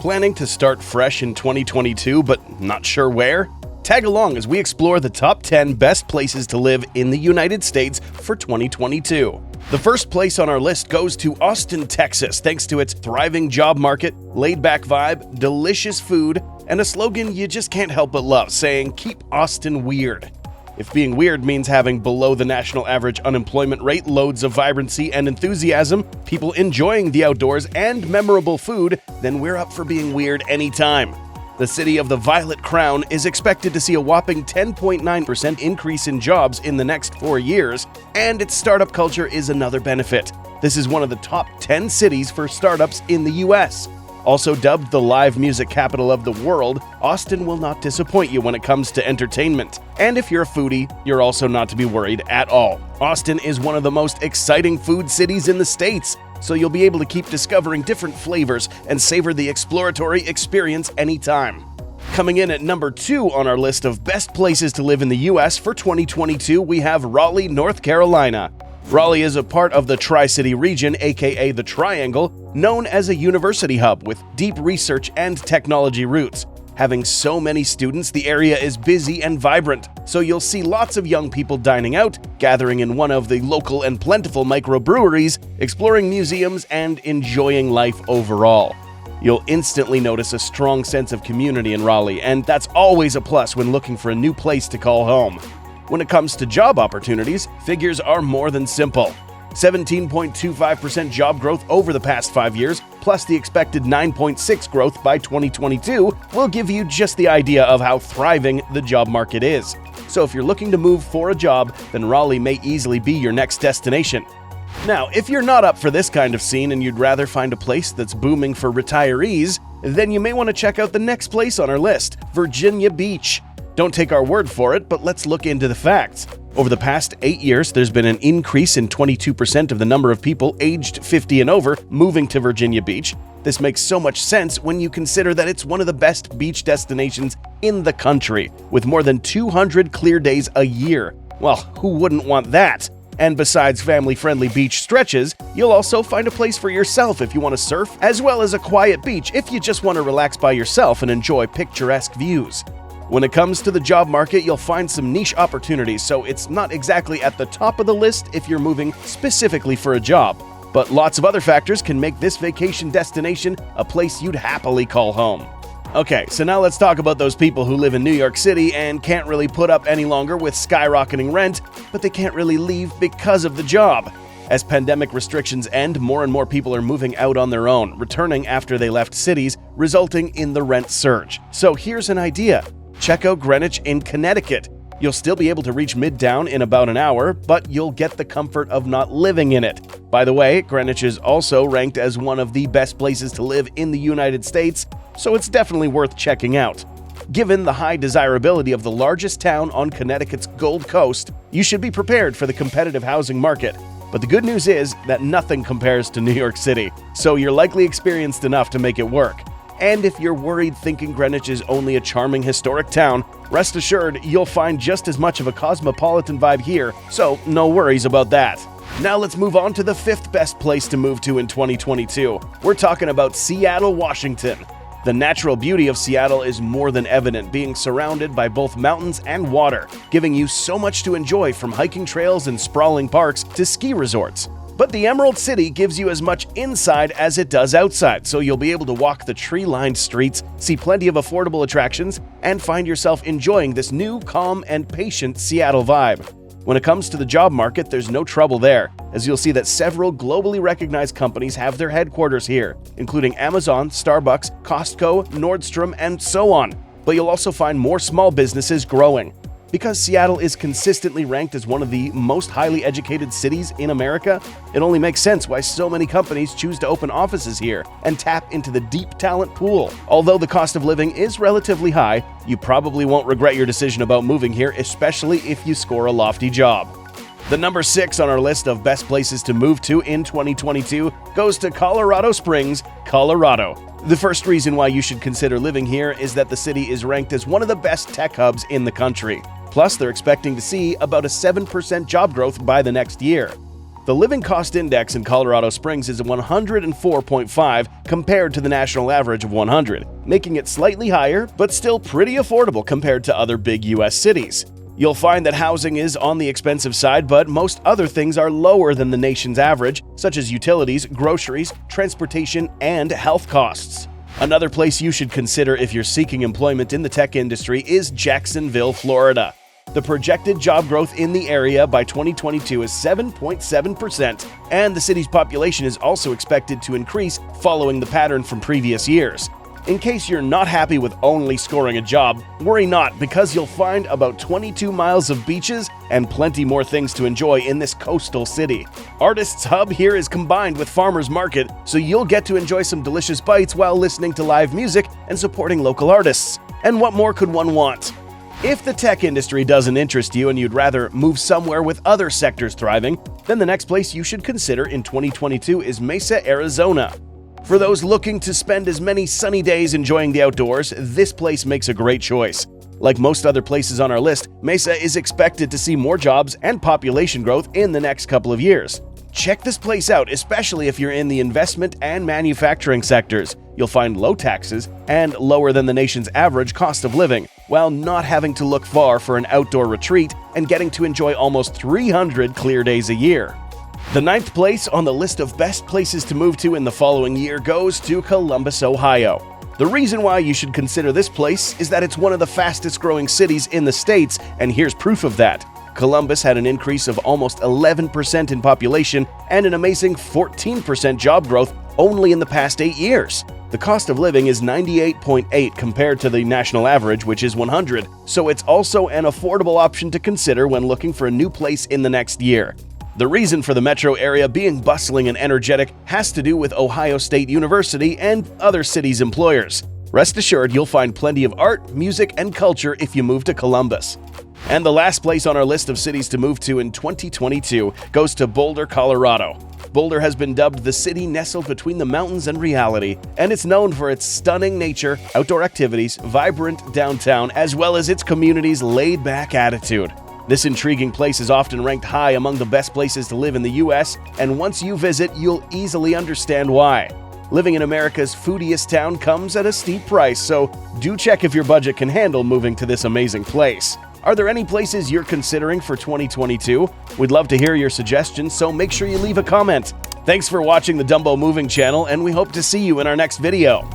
Planning to start fresh in 2022 but not sure where? Tag along as we explore the top 10 best places to live in the United States for 2022. The first place on our list goes to Austin, Texas, thanks to its thriving job market, laid-back vibe, delicious food, and a slogan you just can't help but love, saying, "Keep Austin weird." If being weird means having below the national average unemployment rate, loads of vibrancy and enthusiasm, people enjoying the outdoors, and memorable food, then we're up for being weird anytime. The city of the Violet Crown is expected to see a whopping 10.9% increase in jobs in the next 4 years, and its startup culture is another benefit. This is one of the top 10 cities for startups in the US. Also dubbed the live music capital of the world, Austin will not disappoint you when it comes to entertainment. And if you're a foodie, you're also not to be worried at all. Austin is one of the most exciting food cities in the States, so you'll be able to keep discovering different flavors and savor the exploratory experience anytime. Coming in at number 2 on our list of best places to live in the US for 2022, we have Raleigh, North Carolina. Raleigh is a part of the Tri-City region, aka the Triangle, known as a university hub with deep research and technology roots. Having so many students, the area is busy and vibrant, so you'll see lots of young people dining out, gathering in one of the local and plentiful microbreweries, exploring museums, and enjoying life overall. You'll instantly notice a strong sense of community in Raleigh, and that's always a plus when looking for a new place to call home. When it comes to job opportunities, figures are more than simple. 17.25% job growth over the past 5 years, plus the expected 9.6% growth by 2022, will give you just the idea of how thriving the job market is. So if you're looking to move for a job, then Raleigh may easily be your next destination. Now, if you're not up for this kind of scene and you'd rather find a place that's booming for retirees, then you may want to check out the next place on our list, Virginia Beach. Don't take our word for it, but let's look into the facts. Over the past 8 years, there's been an increase in 22% of the number of people aged 50 and over moving to Virginia Beach. This makes so much sense when you consider that it's one of the best beach destinations in the country, with more than 200 clear days a year. Well, who wouldn't want that? And besides family-friendly beach stretches, you'll also find a place for yourself if you want to surf, as well as a quiet beach if you just want to relax by yourself and enjoy picturesque views. When it comes to the job market, you'll find some niche opportunities, so it's not exactly at the top of the list if you're moving specifically for a job. But lots of other factors can make this vacation destination a place you'd happily call home. Okay, so now let's talk about those people who live in New York City and can't really put up any longer with skyrocketing rent, but they can't really leave because of the job. As pandemic restrictions end, more and more people are moving out on their own, returning after they left cities, resulting in the rent surge. So here's an idea. Check out Greenwich in Connecticut. You'll still be able to reach Midtown in about an hour, but you'll get the comfort of not living in it. By the way, Greenwich is also ranked as one of the best places to live in the United States, so it's definitely worth checking out. Given the high desirability of the largest town on Connecticut's Gold Coast, you should be prepared for the competitive housing market. But the good news is that nothing compares to New York City, so you're likely experienced enough to make it work. And if you're worried thinking Greenwich is only a charming historic town, rest assured you'll find just as much of a cosmopolitan vibe here, so no worries about that. Now let's move on to the 5th best place to move to in 2022. We're talking about Seattle, Washington. The natural beauty of Seattle is more than evident, being surrounded by both mountains and water, giving you so much to enjoy from hiking trails and sprawling parks to ski resorts. But the Emerald City gives you as much inside as it does outside, so you'll be able to walk the tree-lined streets, see plenty of affordable attractions, and find yourself enjoying this new, calm, and patient Seattle vibe. When it comes to the job market, there's no trouble there, as you'll see that several globally recognized companies have their headquarters here, including Amazon, Starbucks, Costco, Nordstrom, and so on. But you'll also find more small businesses growing. Because Seattle is consistently ranked as one of the most highly educated cities in America, it only makes sense why so many companies choose to open offices here and tap into the deep talent pool. Although the cost of living is relatively high, you probably won't regret your decision about moving here, especially if you score a lofty job. The number 6 on our list of best places to move to in 2022 goes to Colorado Springs, Colorado. The first reason why you should consider living here is that the city is ranked as one of the best tech hubs in the country. Plus, they're expecting to see about a 7% job growth by the next year. The living cost index in Colorado Springs is 104.5 compared to the national average of 100, making it slightly higher, but still pretty affordable compared to other big U.S. cities. You'll find that housing is on the expensive side, but most other things are lower than the nation's average, such as utilities, groceries, transportation, and health costs. Another place you should consider if you're seeking employment in the tech industry is Jacksonville, Florida. The projected job growth in the area by 2022 is 7.7%, and the city's population is also expected to increase following the pattern from previous years. In case you're not happy with only scoring a job, worry not, because you'll find about 22 miles of beaches and plenty more things to enjoy in this coastal city. Artists Hub here is combined with Farmers Market, so you'll get to enjoy some delicious bites while listening to live music and supporting local artists. And what more could one want? If the tech industry doesn't interest you and you'd rather move somewhere with other sectors thriving, then the next place you should consider in 2022 is Mesa, Arizona. For those looking to spend as many sunny days enjoying the outdoors, this place makes a great choice. Like most other places on our list, Mesa is expected to see more jobs and population growth in the next couple of years. Check this place out, especially if you're in the investment and manufacturing sectors. You'll find low taxes and lower than the nation's average cost of living, while not having to look far for an outdoor retreat and getting to enjoy almost 300 clear days a year. The 9th place on the list of best places to move to in the following year goes to Columbus, Ohio. The reason why you should consider this place is that it's one of the fastest growing cities in the States, and here's proof of that. Columbus had an increase of almost 11% in population and an amazing 14% job growth only in the past 8 years. The cost of living is 98.8 compared to the national average, which is 100, so it's also an affordable option to consider when looking for a new place in the next year. The reason for the metro area being bustling and energetic has to do with Ohio State University and other cities' employers. Rest assured, you'll find plenty of art, music, and culture if you move to Columbus. And the last place on our list of cities to move to in 2022 goes to Boulder, Colorado. Boulder has been dubbed the city nestled between the mountains and reality, and it's known for its stunning nature, outdoor activities, vibrant downtown, as well as its community's laid-back attitude. This intriguing place is often ranked high among the best places to live in the U.S., and once you visit, you'll easily understand why. Living in America's foodiest town comes at a steep price, so do check if your budget can handle moving to this amazing place. Are there any places you're considering for 2022? We'd love to hear your suggestions, so make sure you leave a comment. Thanks for watching the Dumbo Moving channel, and we hope to see you in our next video.